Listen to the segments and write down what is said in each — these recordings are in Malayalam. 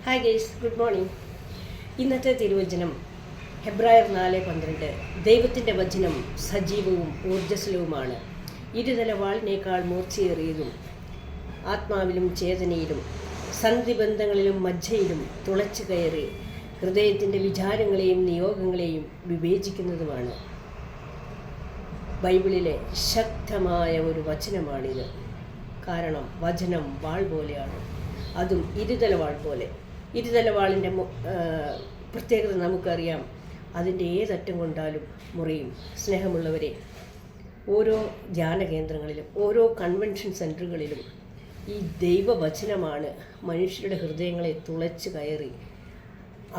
Hi guys, good morning. ഇന്നത്തെ തിരുവചനം ഹെബ്രായർ 4:12. ദൈവത്തിൻ്റെ വചനം സജീവവും ഊർജ്ജസ്വലവുമാണ്, ഇരുതല വാളിനേക്കാൾ മൂർച്ചയേറിയതും, ആത്മാവിലും ചേതനയിലും സന്ധിബന്ധങ്ങളിലും മജ്ജയിലും തുളച്ചു കയറി ഹൃദയത്തിൻ്റെ വിചാരങ്ങളെയും നിയോഗങ്ങളെയും വിവേചിക്കുന്നതുമാണ്. ബൈബിളിലെ ശക്തമായ ഒരു വചനമാണിത്. കാരണം വചനം വാൾ പോലെയാണ്, അതും ഇരുതല വാൾ പോലെ. ഇരുതല വാളിൻ്റെ പ്രത്യേകത നമുക്കറിയാം, അതിൻ്റെ ഏതറ്റം കൊണ്ടാലും മുറിയും. സ്നേഹമുള്ളവരെ, ഓരോ ധ്യാന കേന്ദ്രങ്ങളിലും ഓരോ കൺവെൻഷൻ സെൻറ്ററുകളിലും ഈ ദൈവവചനമാണ് മനുഷ്യരുടെ ഹൃദയങ്ങളെ തുളച്ച് കയറി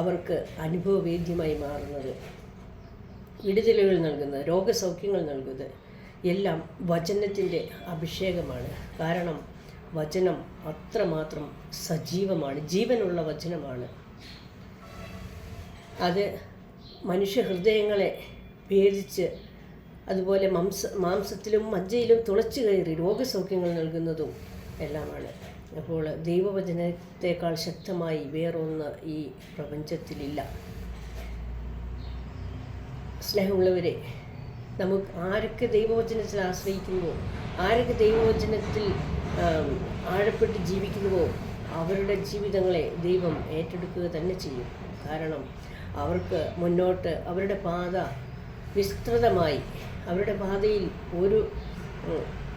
അവർക്ക് അനുഭവവേദ്യമായി മാറുന്നത്. വിടുതലുകൾ നൽകുന്നത്, രോഗസൗഖ്യങ്ങൾ നൽകുന്നത് എല്ലാം വചനത്തിൻ്റെ അഭിഷേകമാണ്. കാരണം വചനം അത്രമാത്രം സജീവമാണ്, ജീവനുള്ള വചനമാണ്. അത് മനുഷ്യ ഹൃദയങ്ങളെ ഭേദിച്ച് അതുപോലെ മാംസത്തിലും മജ്ജയിലും തുളച്ചു കയറി രോഗസൗഖ്യങ്ങൾ നൽകുന്നതും എല്ലാമാണ്. അപ്പോൾ ദൈവവചനത്തെക്കാൾ ശക്തമായി വേറൊന്ന് ഈ പ്രപഞ്ചത്തിലില്ല. സ്നേഹമുള്ളവരെ, നമുക്ക് ആരൊക്കെ ദൈവവചനത്തിൽ ആശ്രയിക്കുന്നുവോ, ആരൊക്കെ ദൈവവചനത്തിൽ ആഴപ്പെട്ട് ജീവിക്കുന്നുവോ, അവരുടെ ജീവിതങ്ങളെ ദൈവം ഏറ്റെടുക്കുക തന്നെ ചെയ്യും. കാരണം അവർക്ക് മുന്നോട്ട് അവരുടെ പാത വിസ്തൃതമായി, അവരുടെ പാതയിൽ ഒരു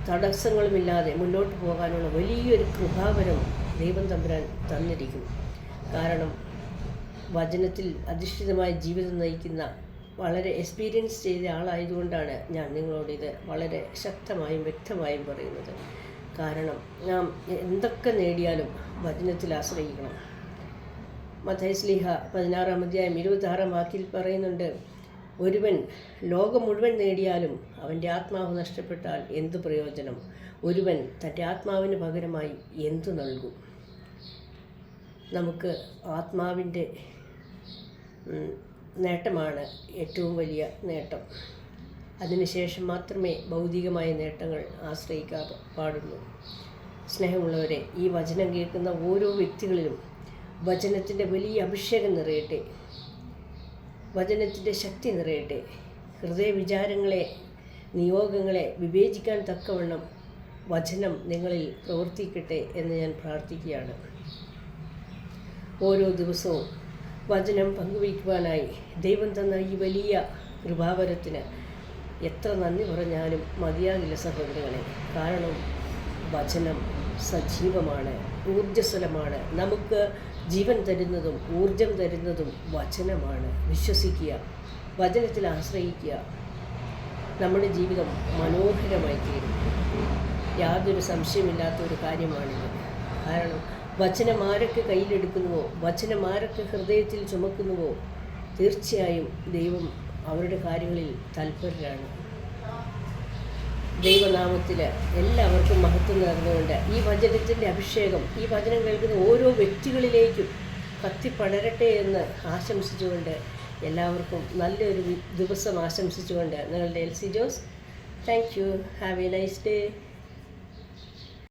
തടസ്സങ്ങളുമില്ലാതെ മുന്നോട്ട് പോകാനുള്ള വലിയൊരു കൃപാവരം ദൈവം തമ്പുരാൻ തന്നിരിക്കും. കാരണം വചനത്തിൽ അധിഷ്ഠിതമായ ജീവിതം നയിക്കുന്ന വളരെ എക്സ്പീരിയൻസ് ചെയ്ത ആളായതുകൊണ്ടാണ് ഞാൻ നിങ്ങളോട് ഇത് വളരെ ശക്തമായും വ്യക്തമായും പറയുന്നത്. കാരണം നാം എന്തൊക്കെ നേടിയാലും വചനത്തിൽ ആശ്രയിക്കണം. മത്തായി ശ്ലീഹ 16-ാം അധ്യായം 26-ാം വാക്യത്തിൽ പറയുന്നുണ്ട്, ഒരുവൻ ലോകം മുഴുവൻ നേടിയാലും അവൻ്റെ ആത്മാവ് നഷ്ടപ്പെട്ടാൽ എന്തു പ്രയോജനം? ഒരുവൻ തൻ്റെ ആത്മാവിന് പകരമായി എന്തു നൽകും? നമുക്ക് ആത്മാവിൻ്റെ നേട്ടമാണ് ഏറ്റവും വലിയ നേട്ടം. അതിനുശേഷം മാത്രമേ ഭൗതികമായ നേട്ടങ്ങൾ ആശ്രയിക്കാൻ പാടുള്ളൂ. സ്നേഹമുള്ളവരെ, ഈ വചനം കേൾക്കുന്ന ഓരോ വ്യക്തികളിലും വചനത്തിൻ്റെ വലിയ അഭിഷേകം നിറയട്ടെ, വചനത്തിൻ്റെ ശക്തി നിറയട്ടെ. ഹൃദയ വിചാരങ്ങളെ, നിയോഗങ്ങളെ വിവേചിക്കാൻ തക്കവണ്ണം വചനം നിങ്ങളിൽ പ്രവർത്തിക്കട്ടെ എന്ന് ഞാൻ പ്രാർത്ഥിക്കുകയാണ്. ഓരോ ദിവസവും വചനം പങ്കുവയ്ക്കുവാനായി ദൈവം തന്ന ഈ വലിയ കൃപാവരത്തിന് എത്ര നന്ദി പറഞ്ഞാലും മതിയാകില്ല സഹോദരങ്ങളെ. കാരണം വചനം സജീവമാണ്, ഊർജ്ജസ്വലമാണ്. നമുക്ക് ജീവൻ തരുന്നതും ഊർജം തരുന്നതും വചനമാണ്. വിശ്വസിക്കുക, വചനത്തിൽ ആശ്രയിക്കുക, നമ്മുടെ ജീവിതം മനോഹരമായി തീരും. യാതൊരു സംശയമില്ലാത്തൊരു കാര്യമാണിത്. കാരണം വചനം ആരൊക്കെ കയ്യിലെടുക്കുന്നുവോ, വചനം ആരൊക്കെ ഹൃദയത്തിൽ ചുമക്കുന്നുവോ, തീർച്ചയായും ദൈവം അവരുടെ കാര്യങ്ങളിൽ തൽപരരാണ്. ദൈവനാമത്തിൽ എല്ലാവർക്കും മഹത്വം നേർന്നുകൊണ്ട് ഈ വചനത്തിൻ്റെ അഭിഷേകം ഈ വചനം കേൾക്കുന്ന ഓരോ വ്യക്തികളിലേക്കും കത്തിപ്പടരട്ടെ എന്ന് ആശംസിച്ചുകൊണ്ട്, എല്ലാവർക്കും നല്ലൊരു ദിവസം ആശംസിച്ചുകൊണ്ട്, നിങ്ങളുടെ Elsy Jose. Thank you. Have a nice day.